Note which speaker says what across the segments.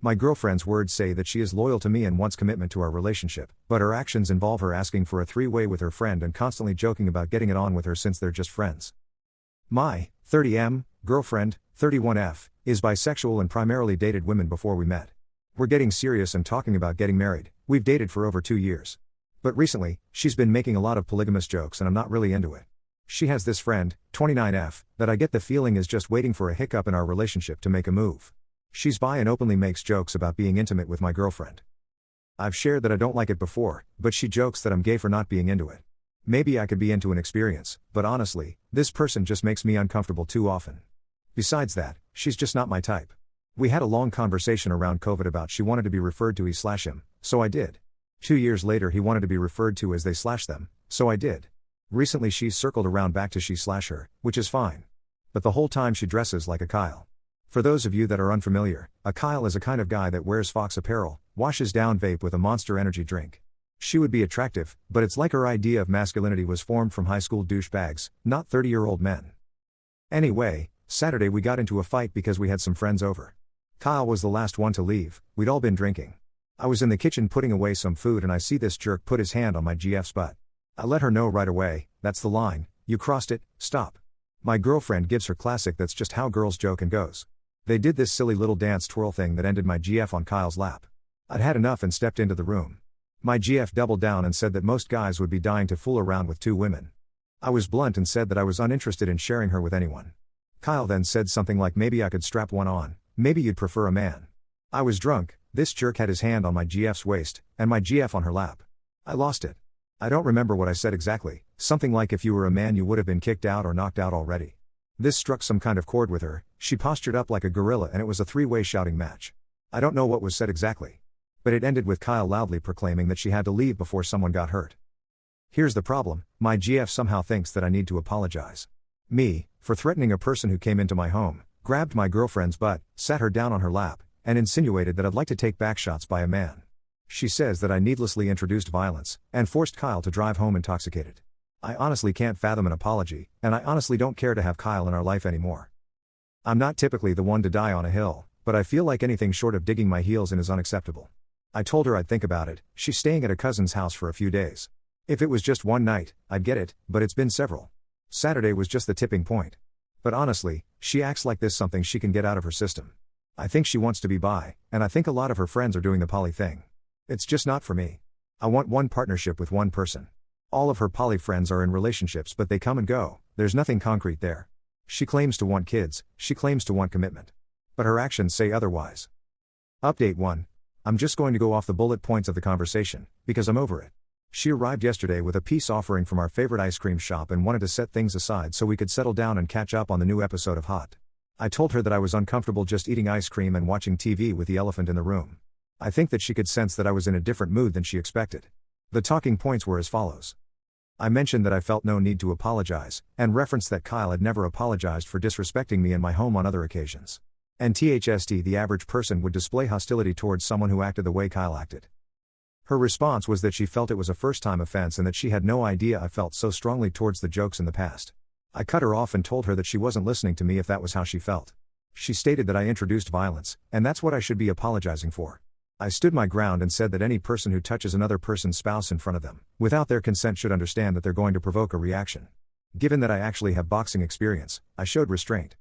Speaker 1: My girlfriend's words say that she is loyal to me and wants commitment to our relationship, but her actions involve her asking for a three-way with her friend and constantly joking about getting it on with her since they're just friends. My 30M girlfriend, 31F, is bisexual and primarily dated women before we met. We're getting serious and talking about getting married. We've dated for over 2 years. But recently, she's been making a lot of polygamous jokes and I'm not really into it. She has this friend, 29F, that I get the feeling is just waiting for a hiccup in our relationship to make a move. She's bi and openly makes jokes about being intimate with my girlfriend. I've shared that I don't like it before, but she jokes that I'm gay for not being into it. Maybe I could be into an experience, but honestly, this person just makes me uncomfortable too often. Besides that, she's just not my type. We had a long conversation around COVID about she wanted to be referred to he/him, so I did. 2 years later he wanted to be referred to as they/them, so I did. Recently she's circled around back to she/her, which is fine. But the whole time she dresses like a Kyle. For those of you that are unfamiliar, a Kyle is a kind of guy that wears Fox apparel, washes down vape with a Monster Energy drink. She would be attractive, but it's like her idea of masculinity was formed from high school douchebags, not 30-year-old men. Anyway, Saturday we got into a fight because we had some friends over. Kyle was the last one to leave, we'd all been drinking. I was in the kitchen putting away some food and I see this jerk put his hand on my GF's butt. I let her know right away, that's the line, you crossed it, stop. My girlfriend gives her classic that's just how girls joke and goes. They did this silly little dance twirl thing that ended my GF on Kyle's lap. I'd had enough and stepped into the room. My GF doubled down and said that most guys would be dying to fool around with 2 women. I was blunt and said that I was uninterested in sharing her with anyone. Kyle then said something like maybe I could strap one on, maybe you'd prefer a man. I was drunk, this jerk had his hand on my GF's waist, and my GF on her lap. I lost it. I don't remember what I said exactly, something like if you were a man you would have been kicked out or knocked out already. This struck some kind of chord with her, she postured up like a gorilla and it was a 3-way shouting match. I don't know what was said exactly. But it ended with Kyle loudly proclaiming that she had to leave before someone got hurt. Here's the problem, my GF somehow thinks that I need to apologize. Me, for threatening a person who came into my home, grabbed my girlfriend's butt, sat her down on her lap, and insinuated that I'd like to take backshots by a man. She says that I needlessly introduced violence, and forced Kyle to drive home intoxicated. I honestly can't fathom an apology, and I honestly don't care to have Kyle in our life anymore. I'm not typically the one to die on a hill, but I feel like anything short of digging my heels in is unacceptable. I told her I'd think about it, she's staying at a cousin's house for a few days. If it was just one night, I'd get it, but it's been several. Saturday was just the tipping point. But honestly, she acts like this something she can get out of her system. I think she wants to be bi, and I think a lot of her friends are doing the poly thing. It's just not for me. I want one partnership with one person. All of her poly friends are in relationships but they come and go, there's nothing concrete there. She claims to want kids, she claims to want commitment. But her actions say otherwise. Update 1. I'm just going to go off the bullet points of the conversation, because I'm over it. She arrived yesterday with a peace offering from our favorite ice cream shop and wanted to set things aside so we could settle down and catch up on the new episode of Hot. I told her that I was uncomfortable just eating ice cream and watching TV with the elephant in the room. I think that she could sense that I was in a different mood than she expected. The talking points were as follows. I mentioned that I felt no need to apologize, and referenced that Kyle had never apologized for disrespecting me in my home on other occasions. And THST the average person would display hostility towards someone who acted the way Kyle acted. Her response was that she felt it was a first-time offense and that she had no idea I felt so strongly towards the jokes in the past. I cut her off and told her that she wasn't listening to me if that was how she felt. She stated that I introduced violence, and that's what I should be apologizing for. I stood my ground and said that any person who touches another person's spouse in front of them, without their consent should understand that they're going to provoke a reaction. Given that I actually have boxing experience, I showed restraint.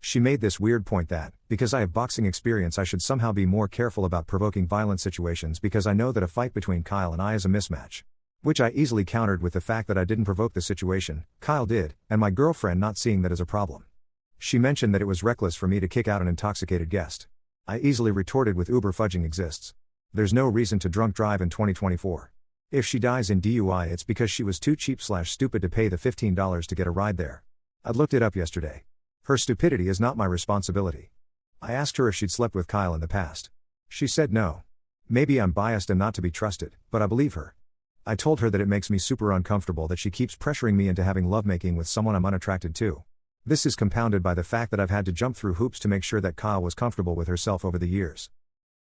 Speaker 1: She made this weird point that, because I have boxing experience I should somehow be more careful about provoking violent situations because I know that a fight between Kyle and I is a mismatch. Which I easily countered with the fact that I didn't provoke the situation, Kyle did, and my girlfriend not seeing that as a problem. She mentioned that it was reckless for me to kick out an intoxicated guest. I easily retorted with Uber fudging exists. There's no reason to drunk drive in 2024. If she dies in DUI it's because she was too cheap/stupid to pay the $15 to get a ride there. I looked it up yesterday. Her stupidity is not my responsibility. I asked her if she'd slept with Kyle in the past. She said no. Maybe I'm biased and not to be trusted, but I believe her. I told her that it makes me super uncomfortable that she keeps pressuring me into having lovemaking with someone I'm unattracted to. This is compounded by the fact that I've had to jump through hoops to make sure that Kyle was comfortable with herself over the years.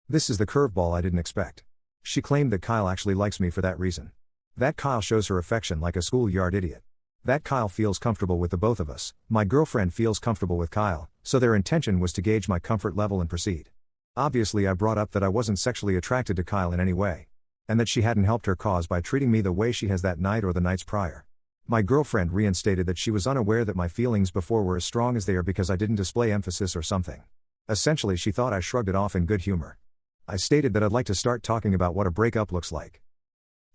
Speaker 1: This is the curveball I didn't expect. She claimed that Kyle actually likes me for that reason. That Kyle shows her affection like a schoolyard idiot. That Kyle feels comfortable with the both of us, my girlfriend feels comfortable with Kyle, so their intention was to gauge my comfort level and proceed. Obviously, I brought up that I wasn't sexually attracted to Kyle in any way. And that she hadn't helped her cause by treating me the way she has that night or the nights prior. My girlfriend reinstated that she was unaware that my feelings before were as strong as they are because I didn't display emphasis or something. Essentially, she thought I shrugged it off in good humor. I stated that I'd like to start talking about what a breakup looks like.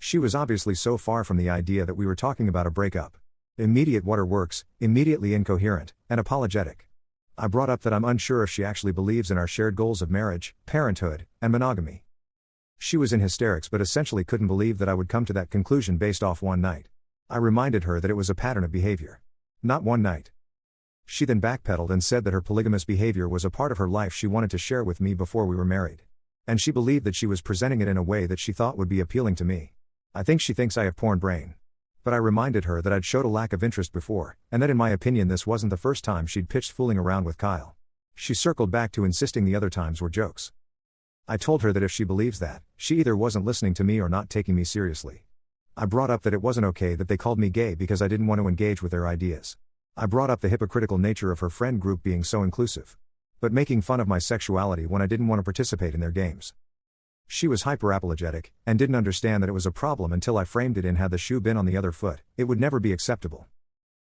Speaker 1: She was obviously so far from the idea that we were talking about a breakup. Immediate waterworks, immediately incoherent, and apologetic. I brought up that I'm unsure if she actually believes in our shared goals of marriage, parenthood, and monogamy. She was in hysterics but essentially couldn't believe that I would come to that conclusion based off one night. I reminded her that it was a pattern of behavior. Not one night. She then backpedaled and said that her polygamous behavior was a part of her life she wanted to share with me before we were married. And she believed that she was presenting it in a way that she thought would be appealing to me. I think she thinks I have porn brain. But I reminded her that I'd showed a lack of interest before, and that in my opinion this wasn't the first time she'd pitched fooling around with Kyle. She circled back to insisting the other times were jokes. I told her that if she believes that, she either wasn't listening to me or not taking me seriously. I brought up that it wasn't okay that they called me gay because I didn't want to engage with their ideas. I brought up the hypocritical nature of her friend group being so inclusive. But making fun of my sexuality when I didn't want to participate in their games. She was hyper-apologetic, and didn't understand that it was a problem until I framed it in had the shoe been on the other foot, it would never be acceptable.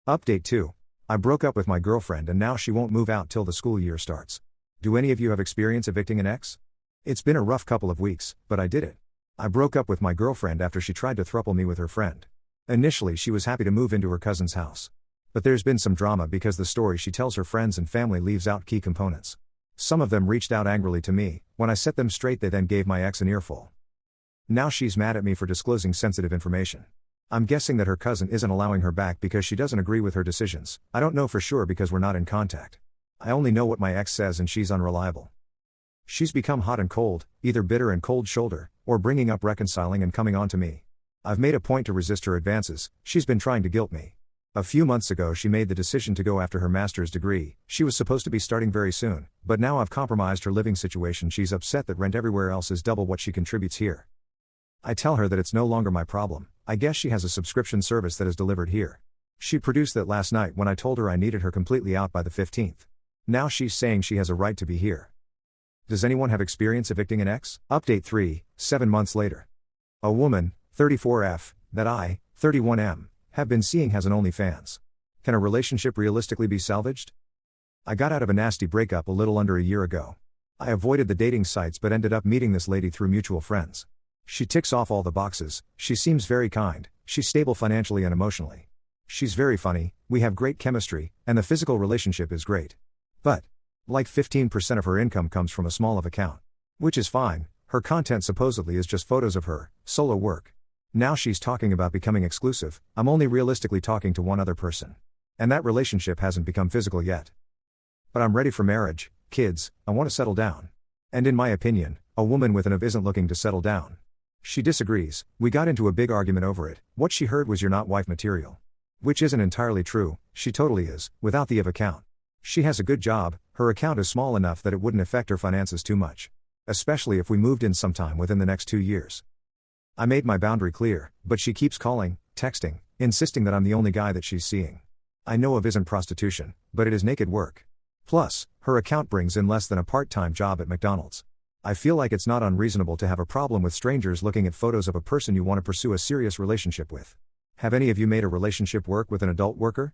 Speaker 1: Update 2. I broke up with my girlfriend and now she won't move out till the school year starts. Do any of you have experience evicting an ex? It's been a rough couple of weeks, but I did it. I broke up with my girlfriend after she tried to throuple me with her friend. Initially she was happy to move into her cousin's house. But there's been some drama because the story she tells her friends and family leaves out key components. Some of them reached out angrily to me. When I set them straight they then gave my ex an earful. Now she's mad at me for disclosing sensitive information. I'm guessing that her cousin isn't allowing her back because she doesn't agree with her decisions. I don't know for sure because we're not in contact. I only know what my ex says and she's unreliable. She's become hot and cold, either bitter and cold shoulder, or bringing up reconciling and coming on to me. I've made a point to resist her advances. She's been trying to guilt me. A few months ago she made the decision to go after her master's degree. She was supposed to be starting very soon, but now I've compromised her living situation. She's upset that rent everywhere else is double what she contributes here. I tell her that it's no longer my problem. I guess she has a subscription service that is delivered here. She produced that last night when I told her I needed her completely out by the 15th. Now she's saying she has a right to be here. Does anyone have experience evicting an ex? Update 3, 7 months later. A woman, 34F, that I, 31M, have been seeing has an OnlyFans. Can a relationship realistically be salvaged? I got out of a nasty breakup a little under a year ago. I avoided the dating sites but ended up meeting this lady through mutual friends. She ticks off all the boxes. She seems very kind, she's stable financially and emotionally. She's very funny, we have great chemistry, and the physical relationship is great. But, like 15% of her income comes from a small of account. Which is fine, her content supposedly is just photos of her, solo work. Now she's talking about becoming exclusive. I'm only realistically talking to one other person. And that relationship hasn't become physical yet. But I'm ready for marriage, kids, I want to settle down. And in my opinion, a woman with an IV isn't looking to settle down. She disagrees. We got into a big argument over it. What she heard was you're not wife material. Which isn't entirely true, she totally is, without the IV account. She has a good job, her account is small enough that it wouldn't affect her finances too much. Especially if we moved in sometime within the next 2 years. I made my boundary clear, but she keeps calling, texting, insisting that I'm the only guy that she's seeing. I know IV isn't prostitution, but it is naked work. Plus, her account brings in less than a part-time job at McDonald's. I feel like it's not unreasonable to have a problem with strangers looking at photos of a person you want to pursue a serious relationship with. Have any of you made a relationship work with an adult worker?